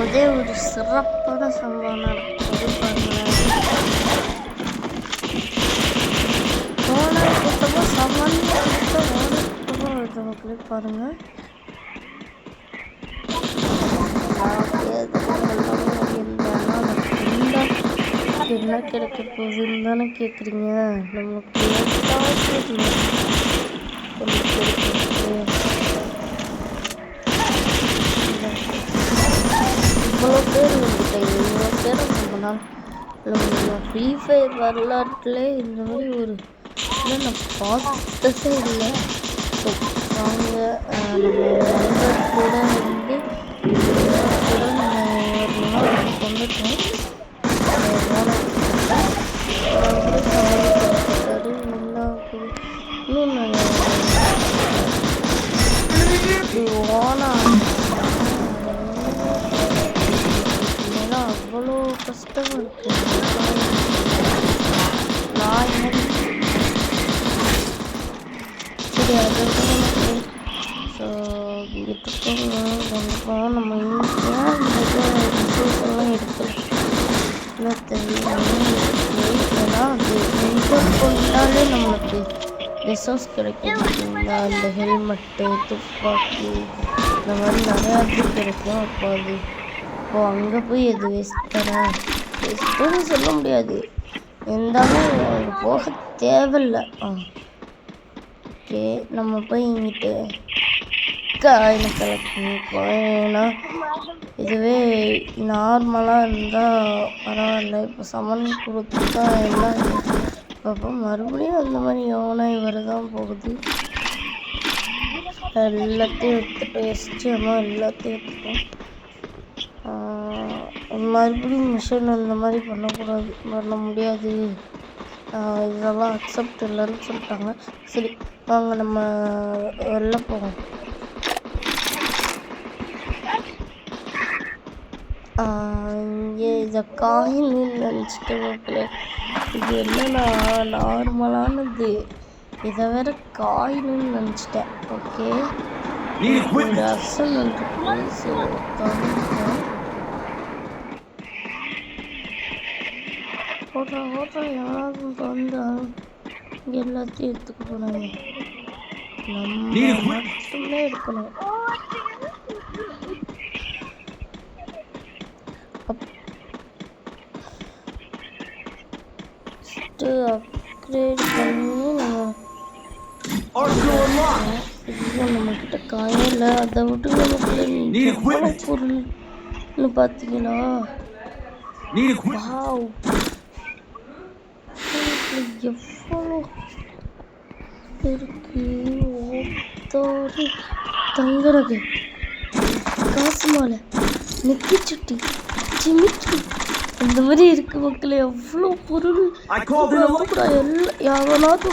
அதே ஒரு சிறப்பான சம்பவம் நடக்குது பாருங்களேன். ஓனர் கூட்டமாக சாமானிய ஓனர் கூட்டமாக வருது மக்களே பாருங்கள். என்ன கிடைக்க போகுதுன்னு தானே கேட்குறீங்க. நமக்கு இவ்வளோ பேர் வந்துட்டு இவ்வளோ பேர் நம்மளால் ஃப்ரீ ஃபயர் வரலாற்றில் இந்த மாதிரி ஒரு நான் பார்த்ததே இல்லை. ஸோ அவங்க நம்ம நண்பர் கூட வந்து கூட நம்ம கொண்டுட்டோம். அவ்வளோ கஷ்டம் இருக்கு. சரி அது ஸோ கண்டிப்பாக நம்ம எல்லாம் எடுக்கல தெரியும். ஏன்னா அது எங்கே போயிட்டாலே நம்மளுக்கு ரிசோர்ஸ் கிடைக்கும். அந்த ஹெல்மெட்டு, துப்பாக்கி இந்த மாதிரி நிறையா இது கிடைக்கும். அப்போ அது இப்போ அங்கே போய் எது வேஸ்ட்டுன்னு சொல்ல முடியாது. இருந்தாலும் அங்கே போக தேவையில்லை. ஓகே நம்ம போய் இங்கிட்டு காயினை கலெக்ட் பண்ணிப்போம். ஏன்னா இதுவே நார்மலாக இருந்தால் பரவாயில்ல. இப்போ சமன் கொடுத்தா எல்லாம் அப்போ மறுபடியும் அந்த மாதிரி யோனாய் வரதான் போகுது. எல்லாத்தையும் எடுத்துகிட்டு எஸ்டிஎம்மாக எல்லாத்தையும் எடுத்துட்டோம். மறுபடியும் மிஷன் அந்த மாதிரி பண்ண முடியாது. இதெல்லாம் அக்செப்ட் இல்லைன்னு சொல்லிட்டாங்க. சரி வாங்க நம்ம வெளில போவோம். இங்கே இதை காயின்னு நினச்சிட்டு மக்களே, இது என்னன்னா நார்மலானது. இதை வேற காயின்னு நினச்சிட்டேன். ஓகே ஒரு அசல் இருக்கு. ஸோ ஓடுறா யாராவது வந்து இங்கே எல்லாத்தையும் எடுத்துக்க போனாங்க. நம்ம மட்டுமே எடுக்கணும். அப்கிரேட் பண்ணி நம்மக்கிட்ட காயில அதை விட்டு நமக்கு பொருள்னு பார்த்தீங்கன்னா எவ்வளோ இருக்கு. ஒவ்வொரு தங்கரகு, காசு மாலை, நெத்தி சுட்டி, சிமிக்கி இந்த மாதிரி இருக்கு மக்களே. எவ்வளோ பொருள் எவனாவது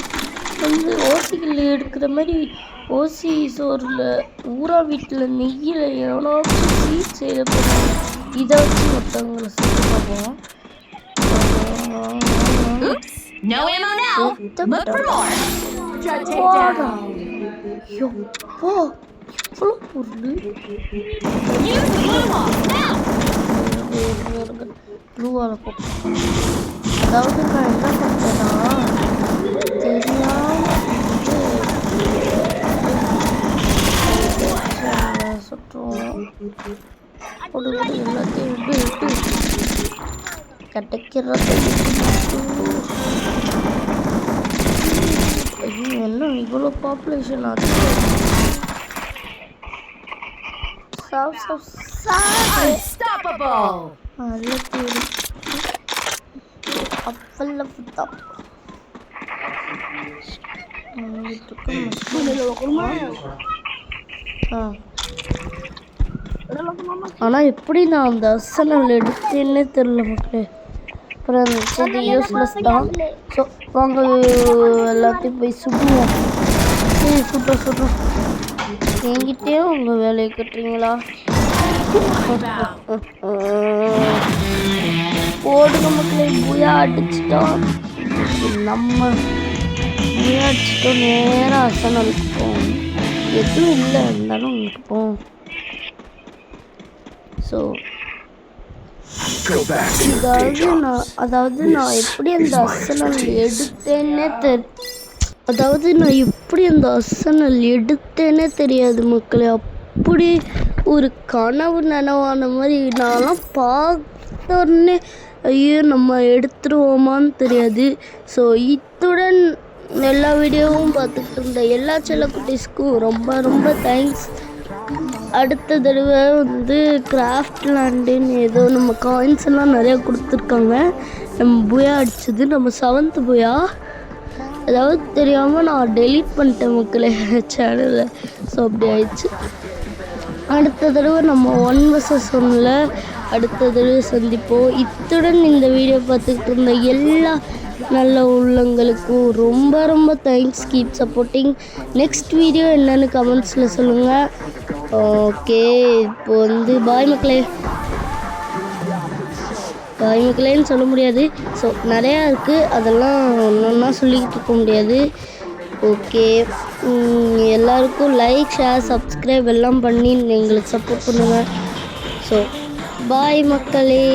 வந்து ஓசிகள் எடுக்கிற மாதிரி ஓசி சோறில் ஊரா வீட்டில் நெய்யில் எவனாவது ஸ்வீட் செய்ய போகிறோம். இதை வச்சு மற்றவங்களை சுற்றி பார்ப்போம். எவ்வளோ பொருள் ப்ளூவால் போட்டேன். அதாவது நான் என்ன பண்ணேன்னா தெரியாமல் சுற்றுவோம். எல்லாத்தையும் விட்டு கிடைக்கிறது. என்ன இவ்வளோ பாப்புலேஷன் ஆச்சு. ஆனா எப்படி நான் அந்த அசனல் எடுத்தேன்னே தெரியல மக்களே. அப்புறம் சரி யூஸ்லெஸ் தான். ஸோ வாங்க எல்லாத்தையும் போய் சுடுவோம். சுடுறோம். என்கிட்டே உங்கள் வேலையை கட்டுறீங்களா? ஓடுங்க மக்களே. புயா அடிச்சிட்டோம். நம்ம புயா அடிச்சிட்டோம். நேராக அசனலுக்கு போவோம். எதுவும் இல்லை இருந்தாலும் உங்களுக்கு போவோம். ஸோ நான் எப்படி அந்த அர்சனல் எடுத்தேன்னே தெரியாது மக்களே. அப்படி ஒரு கனவு நனவான மாதிரி. நான்லாம் பார்த்த உடனே ஐயோ நம்ம எடுத்துருவோமான்னு தெரியாது. ஸோ இத்துடன் எல்லா வீடியோவும் பார்த்துக்கிட்டு இருந்த எல்லா செல்லக்குட்டீஸ்க்கும் ரொம்ப ரொம்ப தேங்க்ஸ். அடுத்த தடவை கிராஃப்ட் லேண்டுன்னு ஏதோ நம்ம காயின்ஸ் எல்லாம் நிறையா கொடுத்துருக்காங்க. நம்ம புயா அடித்தது நம்ம 7th புயா. அதாவது தெரியாமல் நான் டெலீட் பண்ணிட்டேன் மக்களே சேனலில். ஸோ அப்படி ஆயிடுச்சு. அடுத்த தடவை நம்ம 1 vs 1ல் அடுத்த தடவை சந்திப்போம். இத்துடன் இந்த வீடியோ பார்த்துக்கிட்டு இருந்த எல்லா நல்ல உள்ளங்களுக்கும் ரொம்ப ரொம்ப thanks. Keep supporting. Next video என்னன்னு கமெண்ட்ஸில் சொல்லுங்கள். ஓகே, இப்போ பாய் மக்களே. பாய் மக்களேன்னு சொல்ல முடியாது. ஸோ நிறையா இருக்குது, அதெல்லாம் ஒன்றா சொல்லிக்கிட்டு இருக்க முடியாது. ஓகே, எல்லாருக்கும் லைக் ஷேர் சப்ஸ்கிரைப் எல்லாம் பண்ணி எங்களுக்கு சப்போர்ட் பண்ணுங்கள். ஸோ பாய் மக்களே.